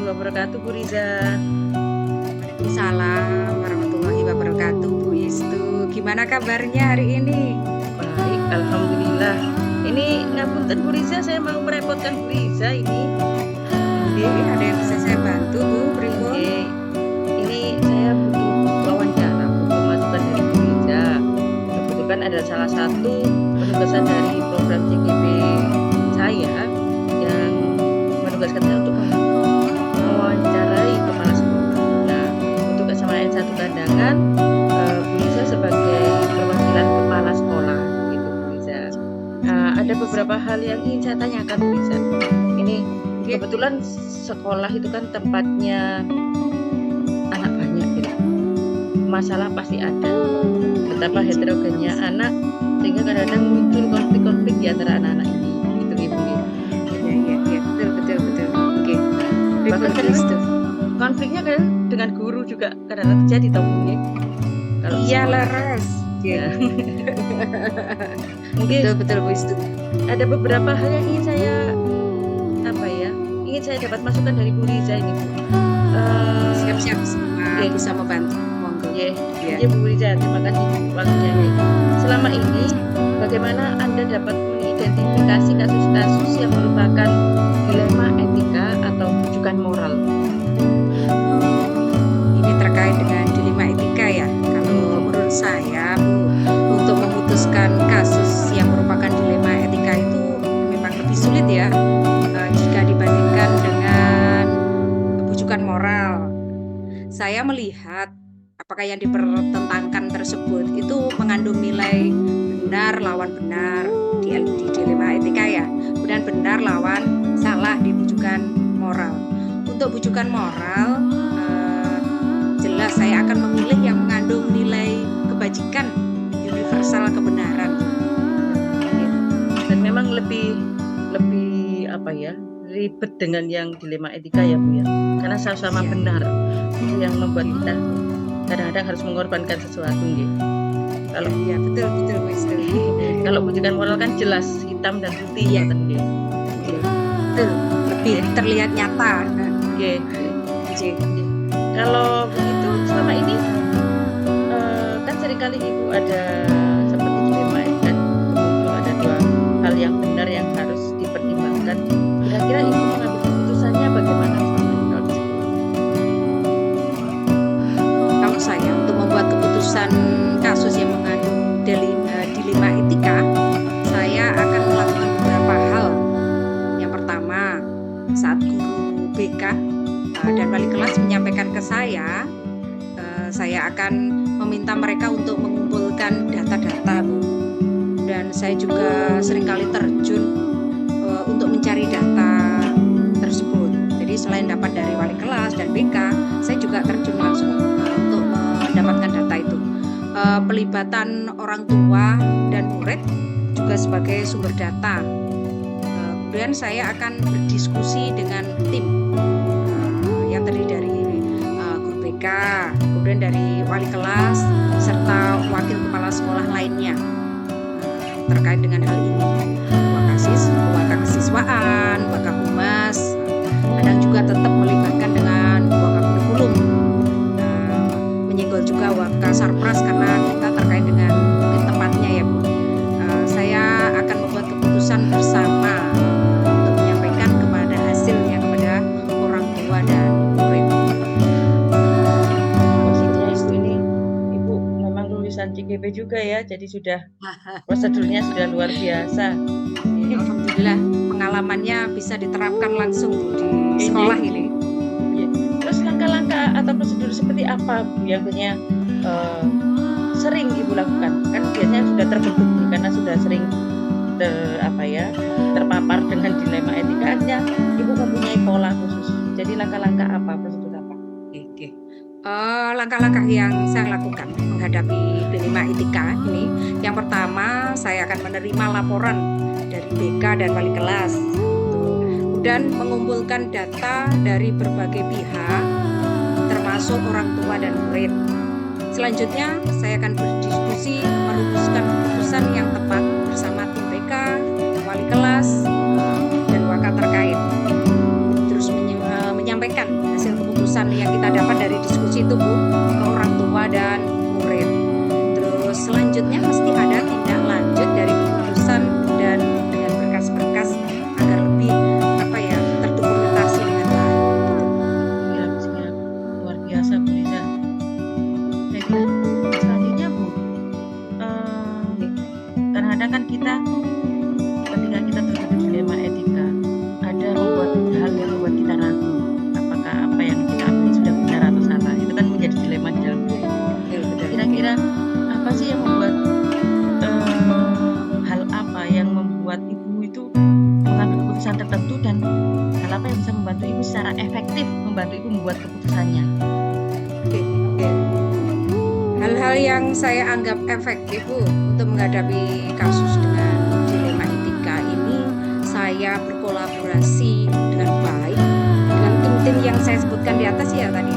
wabarakatuh, Bu Riza. Waalaikumsalam warahmatullahi wabarakatuh, Bu Istu. Gimana kabarnya hari ini? Baik, alhamdulillah. Ini ngapunten Bu Riza, saya mau merepotkan Bu Riza ini. Ada yang bisa saya bantu, Bu? Pripun? Oke. Ini saya butuh wawancara, butuh masukan dari Bu Riza. Kebetulan ada salah satu penugasan dari program CGP saya yang menugaskan saya untuk mewawancarai kepala sekolah. Nah, untuk kesamaan satu kandangan, Bu Riza sebagai perwakilan kepala sekolah, gitu Bu Riza. Ada beberapa hal yang ingin saya tanyakan Bu Riza. Ini kebetulan sekolah itu kan tempatnya anak banyak gitu. Masalah pasti ada. Betapa heterogennya anak sehingga kadang-kadang muncul konflik-konflik di antara anak-anak ini. Gitu Ibu. Iya, betul. Oke. Bahkan Pripun, Bu Istu? konfliknya kan dengan guru juga kadang-kadang terjadi tahu Bu. Kalau Iya, sekolah. leres. Ya. Mungkin Betul, Bu Istu. ada beberapa hal yang ingin saya dapat masukan dari Bu Riza ini, Bu. Siap-siap bisa membantu. Monggo. Ya, Bu Riza, terima kasih waktunya. Selama ini, bagaimana Anda dapat mengidentifikasi kasus-kasus yang merupakan dilema etika atau rujukan moral? Ini terkait dengan dilema etika ya. Kalau menurut saya, Bu, untuk memutuskan kasus yang merupakan dilema etika itu memang lebih sulit ya jika dibandingkan dengan rujukan moral. Saya melihat apakah yang dipertentangkan tersebut itu mengandung nilai benar lawan benar di dilema etika ya, kemudian benar lawan salah di rujukan moral. Untuk rujukan moral, jelas saya akan memilih yang mengandung nilai kebajikan, universal kebenaran. Dan memang lebih ribet dengan yang dilema etika ya Bu ya, karena sama-sama benar itu yang membuat kita kadang-kadang harus mengorbankan sesuatu gitu. Kalau ya betul Bu Istu. Kalau rujukan moral kan jelas hitam dan putih ya betul, lebih terlihat nyata. Kalau begitu selama ini kan seringkali Ibu ada seperti dilema etika, muncul ada dua hal yang benar yang harus dipertimbangkan. Kira-kira Ibu mengambil keputusannya bagaimana? Kalau saya untuk membuat keputusan kasus yang mengandung dilema etika, saya akan melakukan beberapa hal. Yang pertama, saat guru BK dan wali kelas menyampaikan ke saya akan meminta mereka untuk mengumpulkan data-data, Bu. Dan saya juga seringkali terjun untuk mencari data tersebut. Jadi selain dapat dari wali kelas dan BK, saya juga terjun langsung untuk mendapatkan data itu. Pelibatan orang tua dan murid juga sebagai sumber data. Kemudian saya akan berdiskusi dengan tim yang terdiri dari guru BK, kemudian dari wali kelas serta wakil kepala sekolah lainnya terkait dengan hal ini. Wakil kesiswaan, wakil humas, kadang juga tetap melibatkan dengan wakil kurikulum, menyinggol juga wakil sarpras karena kita terkait dengan mungkin tempatnya ya Bu. Saya akan membuat keputusan bersama untuk menyampaikan kepada hasilnya kepada orang tua dan murid. Maksudnya ini Ibu memang lulusan CGP juga ya, jadi sudah prosedurnya sudah luar biasa. Alhamdulillah pengalamannya bisa diterapkan langsung di sekolah ini. Terus langkah-langkah atau prosedur seperti apa Bu yang biasanya sering Ibu lakukan? Kan biasanya sudah terbentuk karena sudah sering terpapar dengan dilema etika, akhirnya Ibu mempunyai pola khusus. Jadi langkah-langkah apa, prosedur apa? Langkah-langkah yang saya lakukan menghadapi dilema etika ini, yang pertama saya akan menerima laporan dari BK dan wali kelas, kemudian mengumpulkan data dari berbagai pihak termasuk orang tua dan murid. Selanjutnya saya akan berdiskusi merumuskan keputusan yang tepat bersama tim BK, wali kelas dan wakil terkait, terus menyampaikan keputusan yang kita dapat dari diskusi itu Bu, ke orang tua dan murid. Terus selanjutnya mesti ada tindak lanjut dari keputusan dan dengan berkas-berkas agar lebih terdokumentasi dengan baik. Siap, siap. Luar biasa Bu Liza. Baiklah, selanjutnya Bu, kadang-kadang kan kita ketika kita terjadi dilema etika, ada membuat hal yang membuat kita ragu apakah apa yang kita ambil sudah benar atau salah. Itu kan menjadi dilema di dalam diri. Kira-kira apa sih yang membuat hal apa yang membuat ibu itu mengambil keputusan tertentu, dan hal apa yang bisa membantu ibu secara efektif membantu ibu membuat keputusannya? Oke. Hal-hal yang saya anggap efektif Bu untuk menghadapi kasus dengan dilema etika ini, saya berkolaborasi dengan baik dengan tim-tim yang saya sebutkan di atas ya tadi.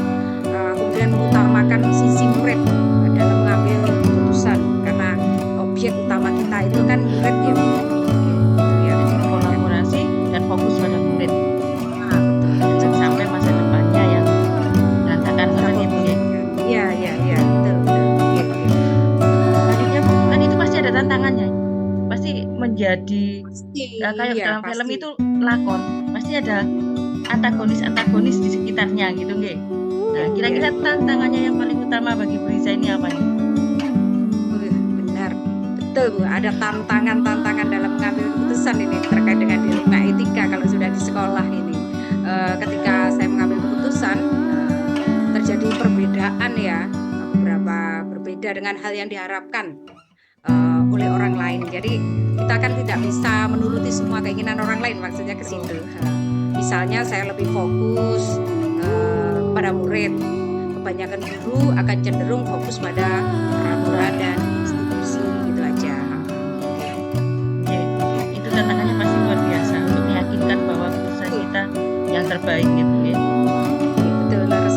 Kemudian mengutamakan sisi murid dalam mengambil keputusan, karena objek utama kita itu kan murid ya Bu. Jadi kolaborasi dan fokus pada murid. Jangan sampai masa depannya yang berantakan seperti itu ya. Iya, betul. Selanjutnya Bu, kan itu pasti ada tantangannya. Pasti menjadi kayak dalam film pasti. itu lakon, pasti ada antagonis di sekitarnya gitu nggih. Nah, kira-kira tantangannya yang paling utama bagi Bu Liza ini apa nih? Benar, betul Bu. Ada tantangan dalam mengambil keputusan ini terkait dengan dilema etika kalau sudah di sekolah ini. Ketika saya mengambil keputusan, terjadi perbedaan ya, berbeda dengan hal yang diharapkan oleh orang lain. Jadi kita kan tidak bisa menuruti semua keinginan orang lain, maksudnya ke situ. Misalnya saya lebih fokus pada murid, kebanyakan guru akan cenderung fokus pada peraturan dan institusi gitu aja. Itu tantangannya pasti luar biasa untuk meyakinkan bahwa keputusan kita yang terbaik gitu ya. Betul, laras.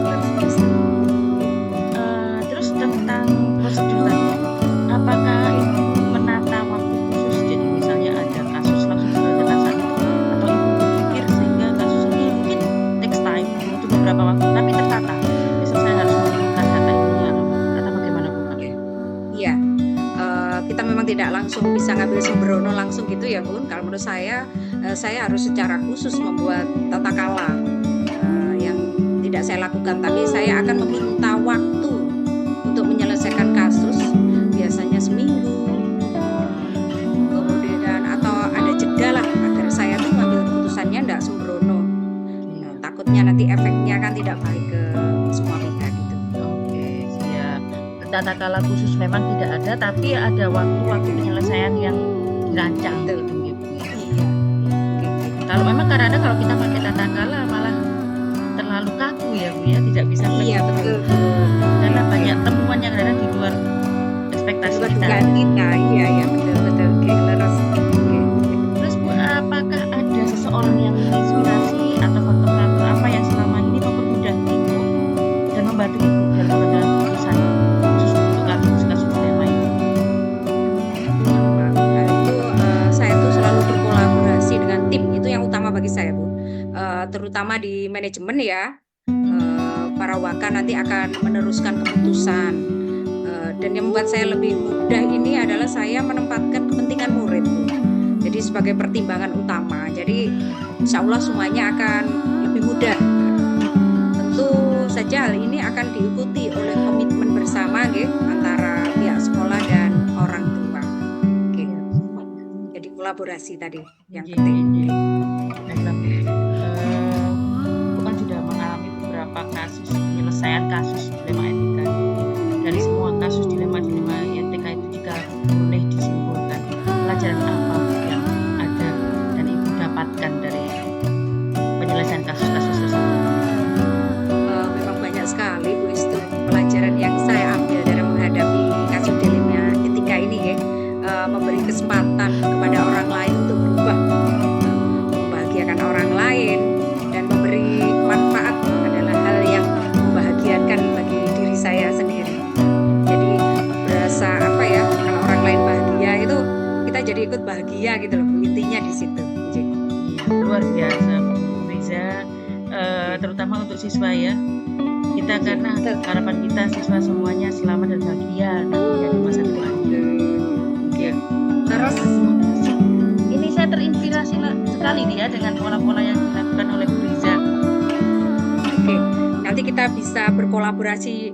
Terus tentang prosedur tadi, apakah ibu menata waktu khusus, jadi misalnya ada kasus langsung diselesaikan saat itu, atau ibu berpikir sehingga kasus ini mungkin takes time, butuh beberapa waktu tapi tertata, besok saya harus mengirimkan data ini atau bagaimana Bu? Iya, kita memang tidak langsung bisa ngambil sembrono langsung gitu ya Bun. Kalau menurut saya harus secara khusus membuat tata kala yang tidak saya lakukan, tapi saya akan meminta waktu untuk menyelesaikan kasus, biasanya seminggu, kemudian atau ada jeda lah agar saya tuh ngambil keputusannya tidak sembrono. Takutnya nanti efeknya kan tidak baik ke semua pihak gitu. Oke, siap. Tata kala khusus memang tidak ada, tapi ada waktu-waktu penyelesaian yang dirancang gitu ya Bu. Iya. Kalau memang kadang-kadang kalau kita pakai tata kala malah terlalu kaku ya Bu ya, tidak bisa Iya, betul. karena banyak temuan yang kadang di luar ekspektasi kita. Dugaan kita, iya betul. Oke, leres. Terus Bu, apakah ada seseorang yang menginspirasi atau faktor-faktor apa yang selama ini mempermudah ibu dan membantu ibu dalam mengambil keputusan khusus untuk kasus-kasus dilema ini? Itu saya tuh selalu berkolaborasi dengan tim, itu yang utama bagi saya Bu. Terutama di manajemen ya. Para waka nanti akan meneruskan keputusan, dan yang membuat saya lebih mudah ini adalah saya menempatkan kepentingan murid Bu. Jadi sebagai pertimbangan utama, jadi insya Allah semuanya akan lebih mudah. Tentu saja hal ini akan diikuti oleh komitmen bersama antara pihak sekolah dan orang tua. Jadi kolaborasi tadi yang penting. Baiklah Bu, bukan sudah mengalami beberapa kasus penyelesaian kasus dilema etika. Dari semua kasus dilema etika itu, jika boleh disimpulkan, pelajaran apa yang ada dan ibu dapatkan dari penyelesaian kasus-kasus tersebut? Memang banyak sekali Bu Istu pelajaran yang saya ambil dari menghadapi kasus dilema etika ini memberi kesempatan kepada orang lain untuk berubah, membahagiakan orang lain dan memberi manfaat adalah hal yang membahagiakan bagi bersama untuk siswa ya. Kita karena Betul. harapan kita siswa semuanya selamat dan bahagia nantinya di masa depan. Oke. Terus Ini saya terinspirasi sekali nih ya dengan pola-pola yang dilakukan oleh Bu Riza. oke, nanti kita bisa berkolaborasi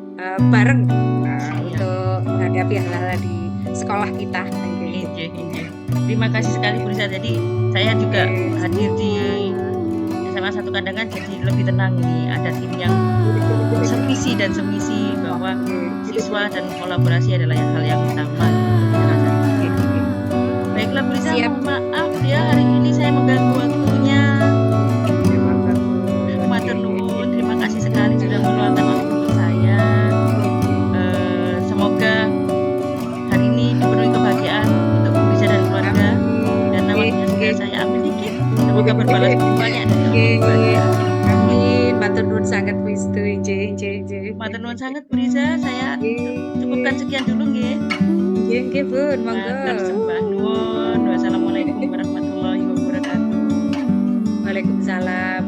bareng untuk menghadapi hal-hal di sekolah kita. Inje. Terima kasih sekali Bu Riza. Jadi saya juga hadir di SMA 1 Kandangan jadi lebih tenang ini. Ada tim yang sevisi dan semisi bahwa siswa dan kolaborasi adalah hal yang utama. Baiklah Bu Riza, Siap. mohon maaf ya hari ini saya mengganggu waktunya. Matur nuwun, terima kasih sekali sudah meluangkan waktu untuk saya. Semoga hari ini dipenuhi kebahagiaan untuk Bu Riza dan keluarga. Dan namanya sudah saya ambil dikit. Semoga berbalas banyak. Amin. Matur nuwun sangat Wistu. Matur nuwun sangat Bu Riza. Saya cukupkan sekian dulu nggih. Nggih, Bun, monggo. Matur sembah nuwun. Wassalamualaikum warahmatullahi wabarakatuh. Waalaikumsalam.